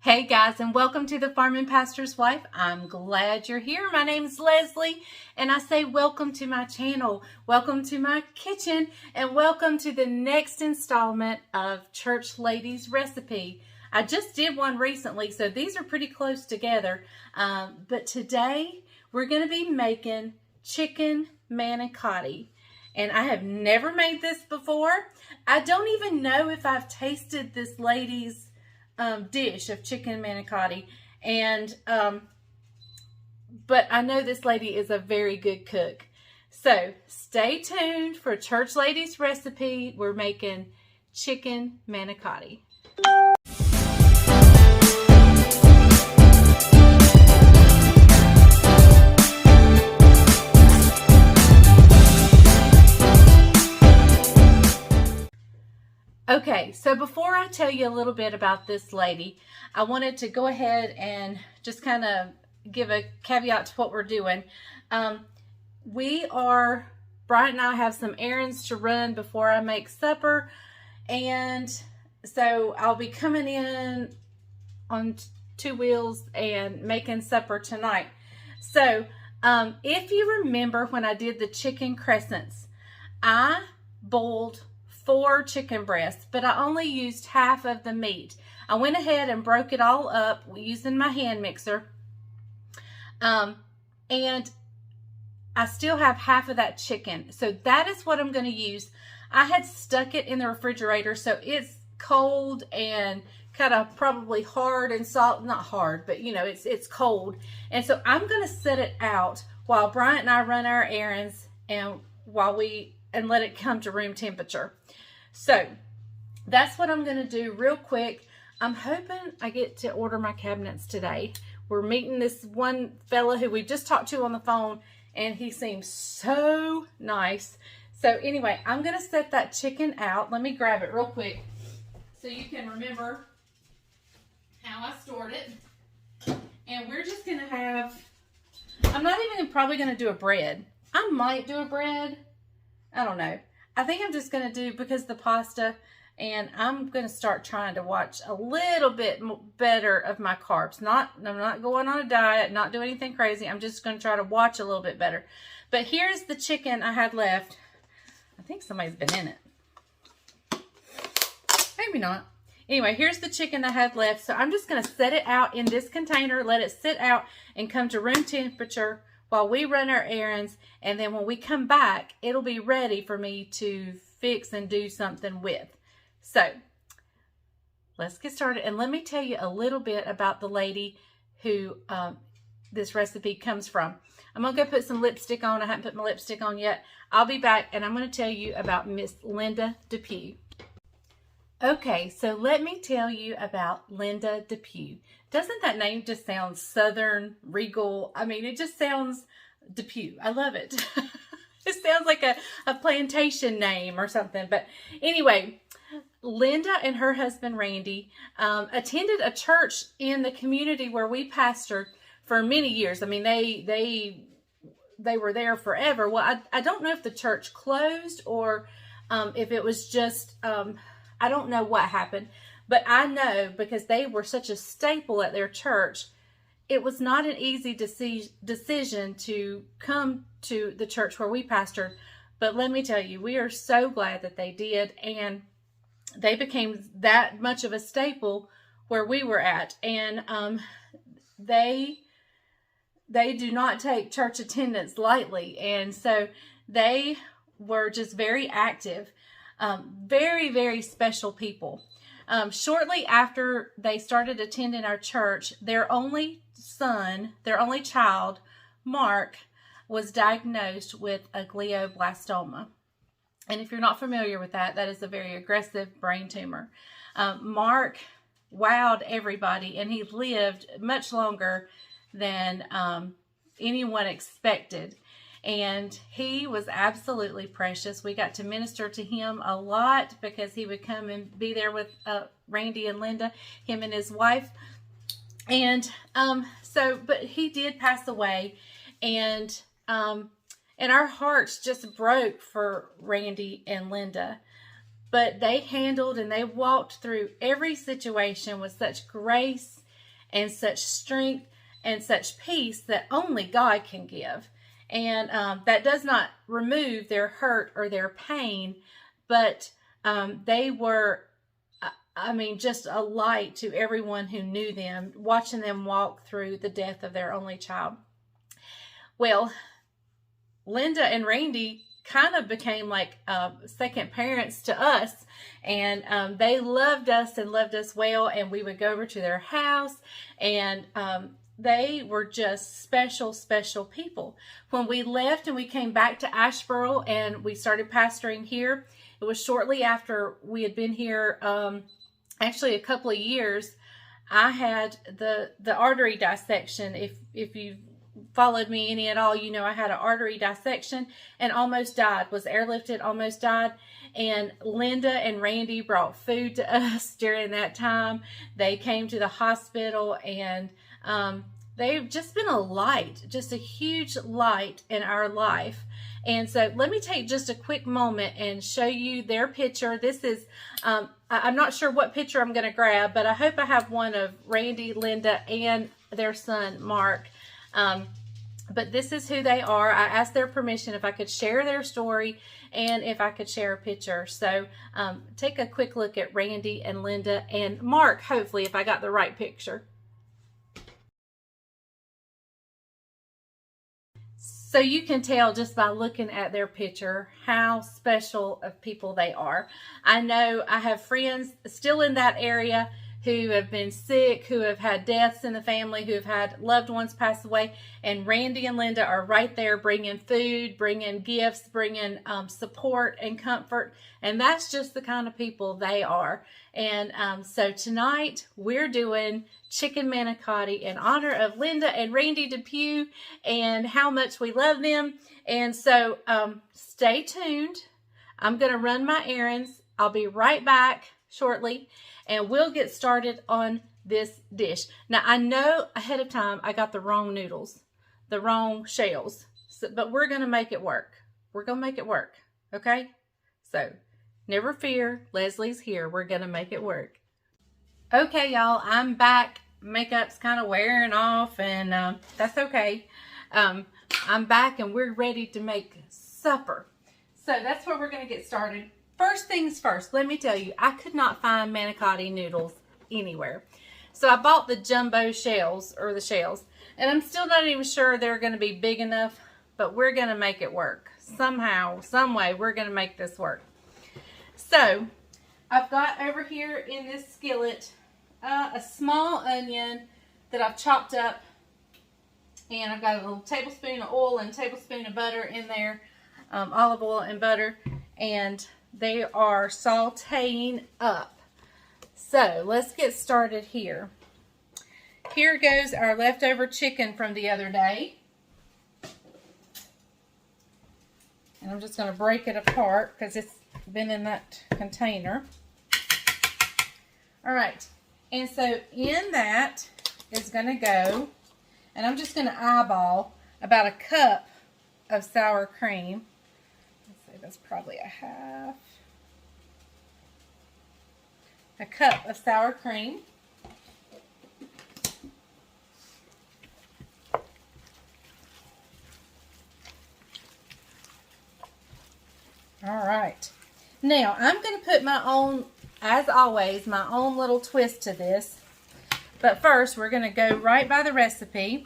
Hey guys, and welcome to the Farming Pastor's Wife. I'm glad you're here. My name's Leslie, and I say welcome to my channel, welcome to my kitchen, and welcome to the next installment of Church Lady's Recipe. I just did one recently, so these are pretty close together. But today we're going to be making chicken manicotti. And I have never made this before. I don't even know if I've tasted this lady's dish of chicken manicotti, and but I know this lady is a very good cook. So stay tuned for Church Lady's Recipe. We're making chicken manicotti. Okay, so before I tell you a little bit about this lady, I wanted to go ahead and just kind of give a caveat to what we're doing. Brian and I have some errands to run before I make supper, and so I'll be coming in on two wheels and making supper tonight. So if you remember when I did the chicken crescents, I boiled 4 chicken breasts, but I only used half of the meat. I went ahead and broke it all up using my hand mixer. And I still have half of that chicken. So that is what I'm going to use. I had stuck it in the refrigerator, so it's cold and kind of probably hard and salt, not hard, but you know, it's cold. And so I'm going to set it out while Bryant and I run our errands and let it come to room temperature. So that's what I'm going to do real quick. I'm hoping I get to order my cabinets today. We're meeting this one fella who we just talked to on the phone, and he seems so nice. So anyway, I'm going to set that chicken out. Let me grab it real quick so you can remember how I stored it. And we're just going to have, I'm not even probably going to do a bread. I might do a bread. I don't know. I think I'm just going to do, because the pasta, and I'm going to start trying to watch a little bit better of my carbs. I'm not going on a diet, not doing anything crazy. I'm just going to try to watch a little bit better. But here's the chicken I had left. I think somebody's been in it. Maybe not. Anyway, here's the chicken I had left. So I'm just going to set it out in this container, let it sit out and come to room temperature while we run our errands, and then when we come back, it'll be ready for me to fix and do something with. So let's get started, and let me tell you a little bit about the lady who this recipe comes from. I'm going to go put some lipstick on. I haven't put my lipstick on yet. I'll be back, and I'm going to tell you about Miss Linda Depew. Okay, so let me tell you about Linda Depew. Doesn't that name just sound southern, regal? I mean, it just sounds Depew. I love it. It sounds like a plantation name or something. But anyway, Linda and her husband Randy attended a church in the community where we pastored for many years. I mean, they were there forever. Well, I don't know if the church closed or if it was just... I don't know what happened, but I know because they were such a staple at their church, it was not an easy decision to come to the church where we pastored. But let me tell you, we are so glad that they did, and they became that much of a staple where we were at. And they do not take church attendance lightly, and so they were just very active. Very, very special people. Shortly after they started attending our church, their only child, Mark, was diagnosed with a glioblastoma. And if you're not familiar with that, that is a very aggressive brain tumor. Mark wowed everybody, and he lived much longer than anyone expected. And he was absolutely precious. We got to minister to him a lot because he would come and be there with Randy and Linda, him and his wife. And but he did pass away, and our hearts just broke for Randy and Linda. But they handled and they walked through every situation with such grace and such strength and such peace that only God can give. And that does not remove their hurt or their pain, but they were, I mean, just a light to everyone who knew them, watching them walk through the death of their only child. Well, Linda and Randy kind of became like second parents to us, and they loved us and loved us well, and we would go over to their house, and they were just special, special people. When we left and we came back to Asheboro and we started pastoring here, it was shortly after we had been here, actually a couple of years. I had the artery dissection. If you've followed me any at all, you know I had an artery dissection and almost died, was airlifted, almost died. And Linda and Randy brought food to us during that time. They came to the hospital, and they've just been a light, just a huge light in our life. And so let me take just a quick moment and show you their picture. This is, I'm not sure what picture I'm going to grab, but I hope I have one of Randy, Linda, and their son, Mark. But this is who they are. I asked their permission if I could share their story and if I could share a picture. So take a quick look at Randy and Linda and Mark, hopefully, if I got the right picture. So you can tell just by looking at their picture how special of people they are. I know I have friends still in that area who have been sick, who have had deaths in the family, who have had loved ones pass away. And Randy and Linda are right there bringing food, bringing gifts, bringing support and comfort. And that's just the kind of people they are. And so tonight we're doing chicken manicotti in honor of Linda and Randy Depew and how much we love them. And so stay tuned. I'm going to run my errands. I'll be right back shortly, and we'll get started on this dish. Now, I know ahead of time I got the wrong noodles, the wrong shells, but we're going to make it work. We're going to make it work, okay? So, never fear, Leslie's here. We're going to make it work. Okay, y'all, I'm back. Makeup's kind of wearing off, and that's okay. I'm back, and we're ready to make supper. So, that's where we're going to get started. First things first, let me tell you, I could not find manicotti noodles anywhere. So I bought the jumbo shells, or the shells, and I'm still not even sure they're going to be big enough, but we're going to make it work. Somehow, some way, we're going to make this work. So I've got over here in this skillet a small onion that I've chopped up, and I've got a little tablespoon of oil and a tablespoon of butter in there, olive oil and butter, and they are sauteing up. So let's get started here. Here goes our leftover chicken from the other day. And I'm just going to break it apart because it's been in that container. All right. And so in that is going to go, and I'm just going to eyeball about a cup of sour cream. That's probably a cup of sour cream. All right. Now, I'm going to put my own, as always, my own little twist to this. But first, we're going to go right by the recipe.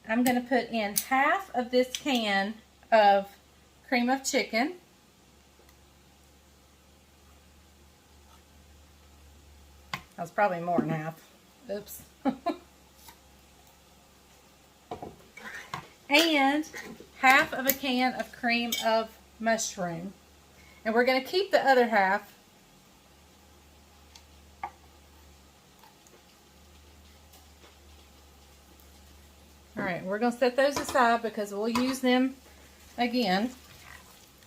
I'm going to put in half of this can of cream of chicken. That was probably more than half. Oops. And half of a can of cream of mushroom. And we're going to keep the other half. Alright, we're going to set those aside because we'll use them again.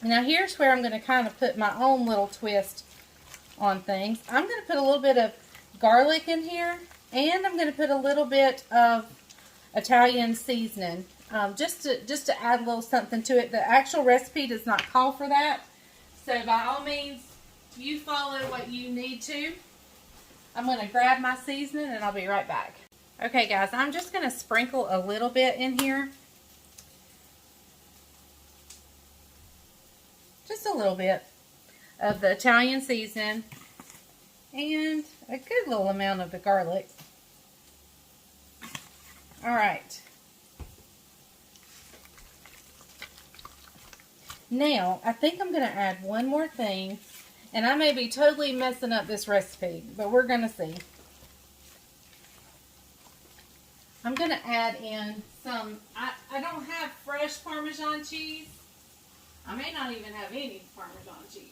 Now here's where I'm going to kind of put my own little twist on things. I'm going to put a little bit of garlic in here, and I'm going to put a little bit of Italian seasoning, just to add a little something to it. The actual recipe does not call for that, so by all means, you follow what you need to. I'm going to grab my seasoning and I'll be right back. Okay guys, I'm just going to sprinkle a little bit in here. Just a little bit of the Italian seasoning and a good little amount of the garlic. All right. Now, I think I'm going to add one more thing, and I may be totally messing up this recipe, but we're going to see. I'm going to add in some, I don't have fresh Parmesan cheese. I may not even have any Parmesan cheese.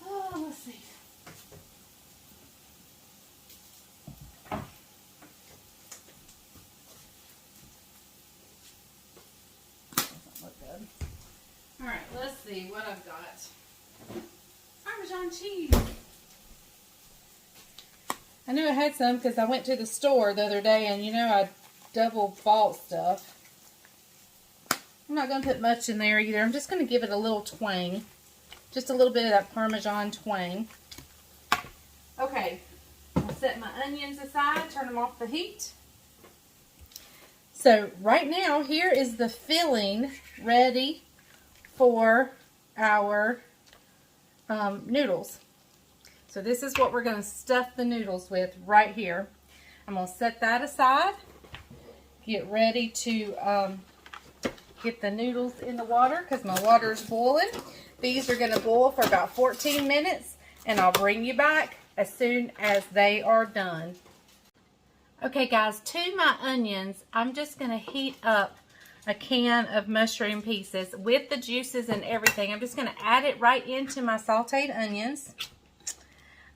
Oh, let's see. Doesn't look good. All right, let's see what I've got. Parmesan cheese. I knew I had some because I went to the store the other day and, you know, I double bought stuff. I'm not going to put much in there either. I'm just going to give it a little twang. Just a little bit of that Parmesan twang. Okay, I'll set my onions aside, turn them off the heat. So right now, here is the filling ready for our noodles. So this is what we're going to stuff the noodles with right here. I'm going to set that aside. Get ready to get the noodles in the water because my water is boiling. These are going to boil for about 14 minutes and I'll bring you back as soon as they are done. Okay guys, to my onions, I'm just going to heat up a can of mushroom pieces with the juices and everything. I'm just going to add it right into my sauteed onions.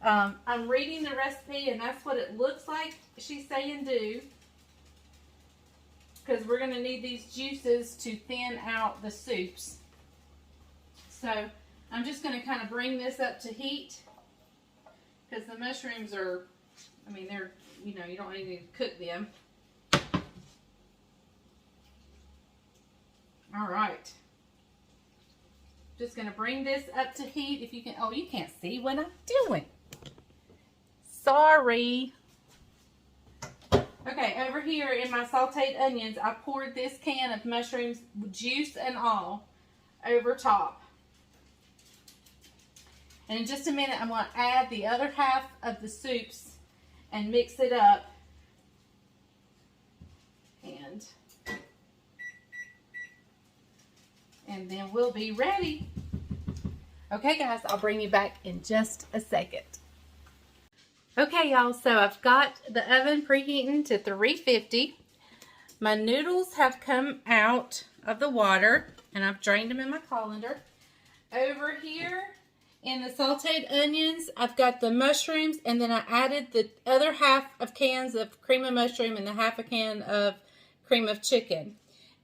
I'm reading the recipe and that's what it looks like she's saying do. Because we're going to need these juices to thin out the soups. So I'm just going to kind of bring this up to heat. Because the mushrooms are, I mean, they're, you know, you don't need to cook them. All right. Just going to bring this up to heat. If you can, oh, you can't see what I'm doing. Sorry. Okay, over here in my sauteed onions, I poured this can of mushrooms, juice and all, over top. And in just a minute, I'm going to add the other half of the soups and mix it up. And then we'll be ready. Okay, guys, I'll bring you back in just a second. Okay, y'all, so I've got the oven preheating to 350. My noodles have come out of the water, and I've drained them in my colander. Over here in the sauteed onions, I've got the mushrooms, and then I added the other half of cans of cream of mushroom and the half a can of cream of chicken.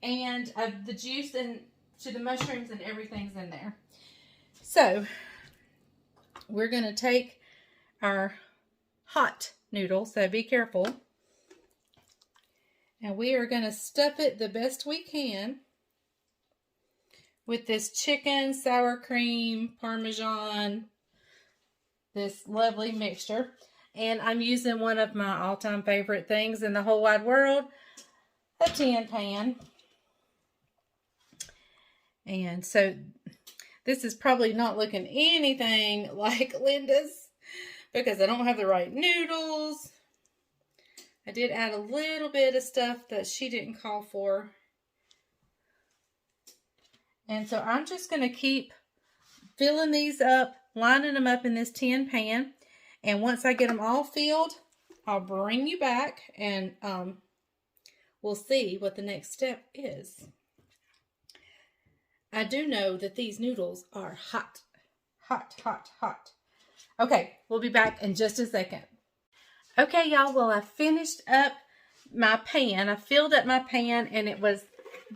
And the juice and to the mushrooms and everything's in there. So, we're going to take our hot noodle, so be careful. And we are going to stuff it the best we can with this chicken, sour cream, Parmesan, this lovely mixture. And I'm using one of my all-time favorite things in the whole wide world, a tin pan. And so this is probably not looking anything like Linda's because I don't have the right noodles. I did add a little bit of stuff that she didn't call for. And so I'm just going to keep filling these up, lining them up in this tin pan. And once I get them all filled, I'll bring you back and we'll see what the next step is. I do know that these noodles are hot, hot, hot, hot. Okay, we'll be back in just a second. Okay, y'all, well, I finished up my pan. I filled up my pan, and it was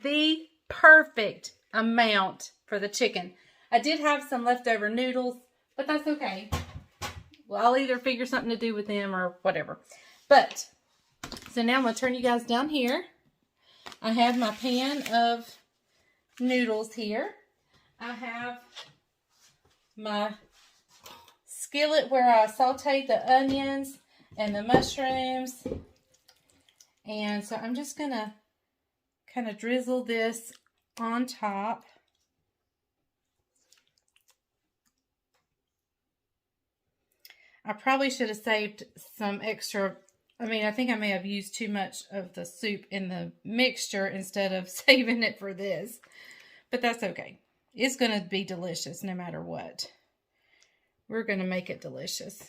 the perfect amount for the chicken. I did have some leftover noodles, but that's okay. Well, I'll either figure something to do with them or whatever. But, so now I'm going to turn you guys down here. I have my pan of noodles here. I have my skillet where I sauteed the onions and the mushrooms. And so I'm just going to kind of drizzle this on top. I probably should have saved some extra. I mean, I think I may have used too much of the soup in the mixture instead of saving it for this. But that's okay. It's going to be delicious no matter what. We're going to make it delicious.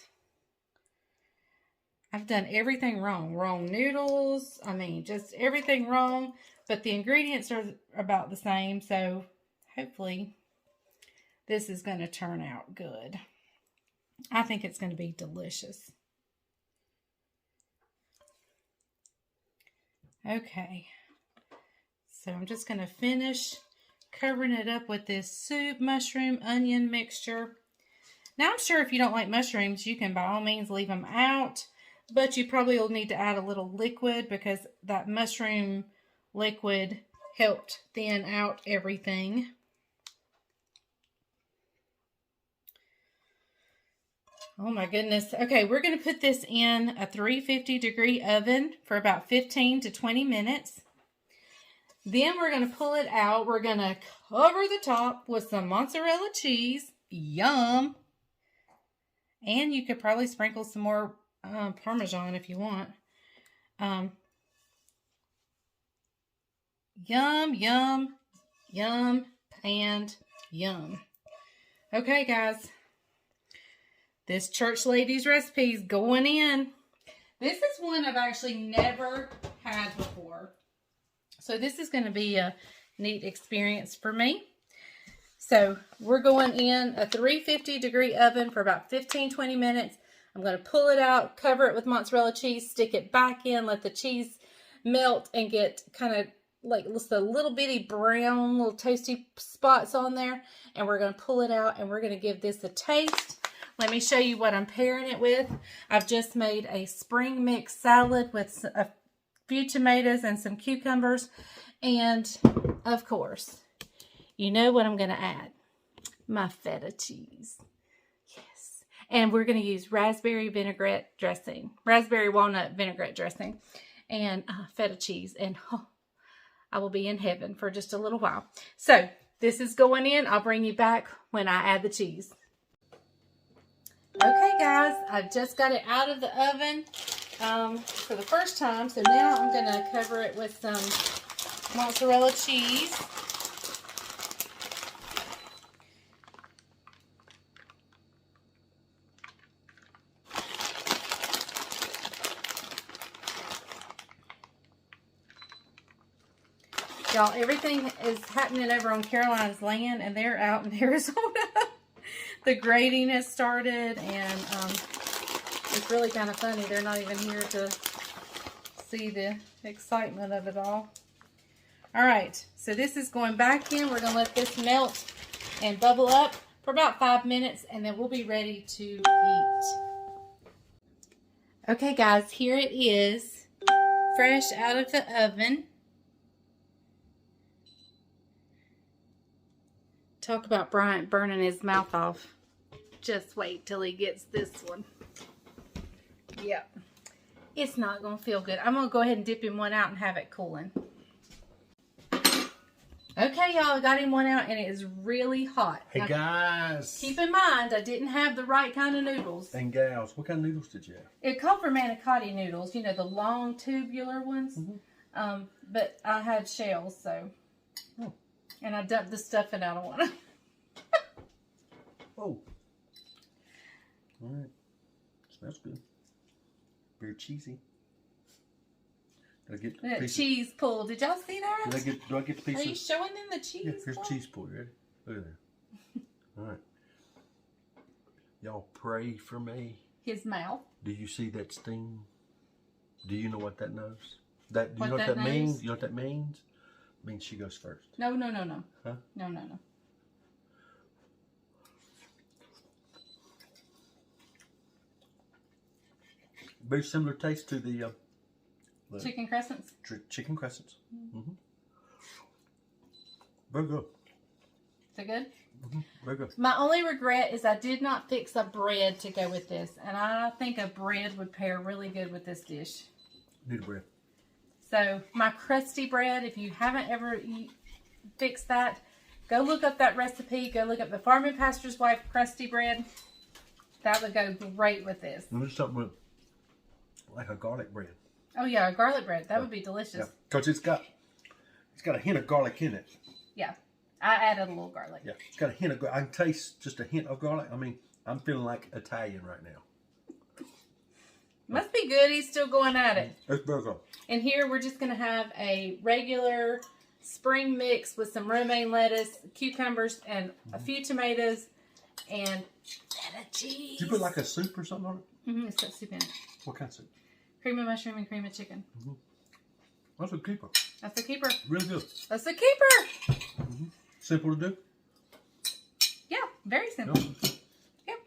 I've done everything wrong. Wrong noodles. I mean, just everything wrong. But the ingredients are about the same. So hopefully this is going to turn out good. I think it's going to be delicious. Okay. So I'm just going to finish covering it up with this soup, mushroom, onion mixture. Now I'm sure if you don't like mushrooms, you can by all means leave them out. But you probably will need to add a little liquid because that mushroom liquid helped thin out everything. Oh my goodness. Okay, we're going to put this in a 350-degree oven for about 15 to 20 minutes. Then we're going to pull it out. We're going to cover the top with some mozzarella cheese. Yum! And you could probably sprinkle some more parmesan if you want. Yum, yum, yum, and yum. Okay, guys. This church lady's recipe is going in. This is one I've actually never had before. So this is going to be a neat experience for me. So we're going in a 350-degree oven for about 15-20 minutes. I'm going to pull it out, cover it with mozzarella cheese, stick it back in, let the cheese melt and get kind of like just a little bitty brown, little toasty spots on there. And we're going to pull it out and we're going to give this a taste. Let me show you what I'm pairing it with. I've just made a spring mix salad with a few tomatoes and some cucumbers. And, of course, you know what I'm going to add? My feta cheese. Yes. And we're going to use raspberry vinaigrette dressing. Raspberry walnut vinaigrette dressing. And feta cheese. And I will be in heaven for just a little while. So, this is going in. I'll bring you back when I add the cheese. Okay, guys, I've just got it out of the oven for the first time. So now I'm going to cover it with some mozzarella cheese. Y'all, everything is happening over on Caroline's land, and they're out in Arizona. The grading has started, and it's really kind of funny. They're not even here to see the excitement of it all. All right, so this is going back in. We're going to let this melt and bubble up for about 5 minutes, and then we'll be ready to eat. Okay, guys, here it is, fresh out of the oven. Talk about Bryant burning his mouth off. Just wait till he gets this one. Yep. It's not going to feel good. I'm going to go ahead and dip him one out and have it cooling. Okay, y'all. I got him one out and it is really hot. Hey, now, guys. keep in mind, I didn't have the right kind of noodles. And gals, what kind of noodles did you have? It called for Manicotti noodles. You know, the long tubular ones. Mm-hmm. But I had shells, so. Oh. And I dumped the stuffing out of one. Oh. All right. Smells good. Very cheesy. Did I get the that cheese pull? Did y'all see that? Do I get the pieces? Are you showing them the cheese? Yeah, here's pull? cheese pull. You ready? Look at that. All right. Y'all pray for me. His mouth. Do you see that sting? Do you know what that knows? Do you what know what that means? You know what that means? It means she goes first. No. Huh? No. Very similar taste to the chicken crescents. Chicken crescents. Mm-hmm. Very good. Is it good? Very good. My only regret is I did not fix a bread to go with this. And I think a bread would pair really good with this dish. Need a bread. So my crusty bread, if you haven't ever fixed that, go look up that recipe. Go look up the Farm and Pastor's Wife crusty bread. That would go great with this. And there's something with like a garlic bread. Oh yeah, a garlic bread. That would be delicious. Yeah, because it's got a hint of garlic in it. Yeah, I added a little garlic. Yeah, it's got a hint of garlic. I can taste just a hint of garlic. I mean, I'm feeling like Italian right now. Must be good. He's still going at it. It's very good. And here we're just going to have a regular spring mix with some romaine lettuce, cucumbers, and a few tomatoes, and feta cheese. Did you put like a soup or something on it? Mm-hmm. It's got soup in it. What kind of soup? Cream of mushroom and cream of chicken. Mm-hmm. That's a keeper. That's a keeper. Really good. That's a keeper. Mm-hmm. Simple to do? Yeah, very simple. Yep.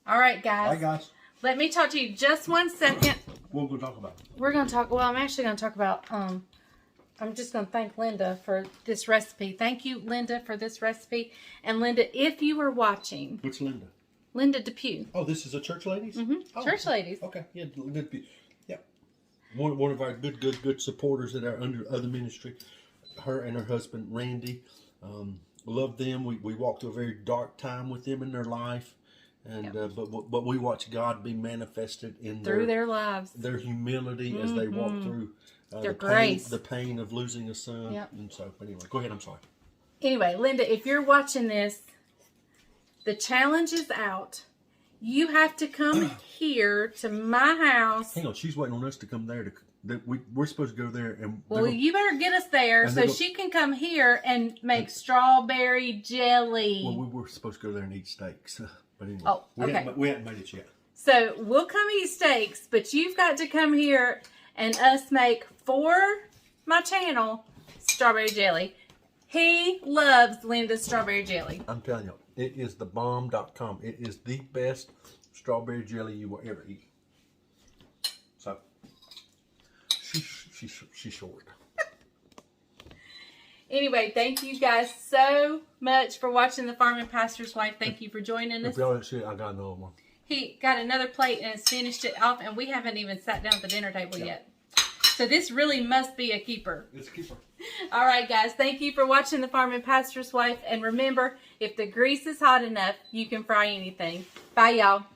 All right, guys. Hi, guys. Let me talk to you just 1 second. What are we going to talk about? We're going to talk, well, I'm actually going to talk about, I'm just going to thank Linda for this recipe. Thank you, Linda, for this recipe. And Linda, if you were watching. Which Linda? Linda Depew. Oh, this is a Church Ladies? Mm-hmm. Oh, Church Ladies. Okay, yeah, Linda Depew. Yeah. One of our good supporters at our other ministry. Her and her husband, Randy. Love them. We walked through a very dark time with them in their life. And but we watch God be manifested in their lives, their humility as they walk through their grace, the pain of losing a son. Yep. And so, anyway, go ahead. I'm sorry. Anyway, Linda, if you're watching this, the challenge is out. You have to come here to my house. Hang on, she's waiting on us to come there. We're supposed to go there, and well, you better get us there so she can come here and make strawberry jelly. Well, we were supposed to go there and eat steaks. But anyway, we hadn't made it yet. So we'll come eat steaks, but you've got to come here and us make for my channel strawberry jelly. He loves Linda's strawberry jelly. I'm telling you, it is thebomb.com. It is the best strawberry jelly you will ever eat. So she's short. Anyway, thank you guys so much for watching The Farm and Pastor's Wife. Thank you for joining us. If y'all didn't see it, I got another one. He got another plate and has finished it off, and we haven't even sat down at the dinner table yet. So this really must be a keeper. It's a keeper. All right, guys. Thank you for watching The Farm and Pastor's Wife. And remember, if the grease is hot enough, you can fry anything. Bye, y'all.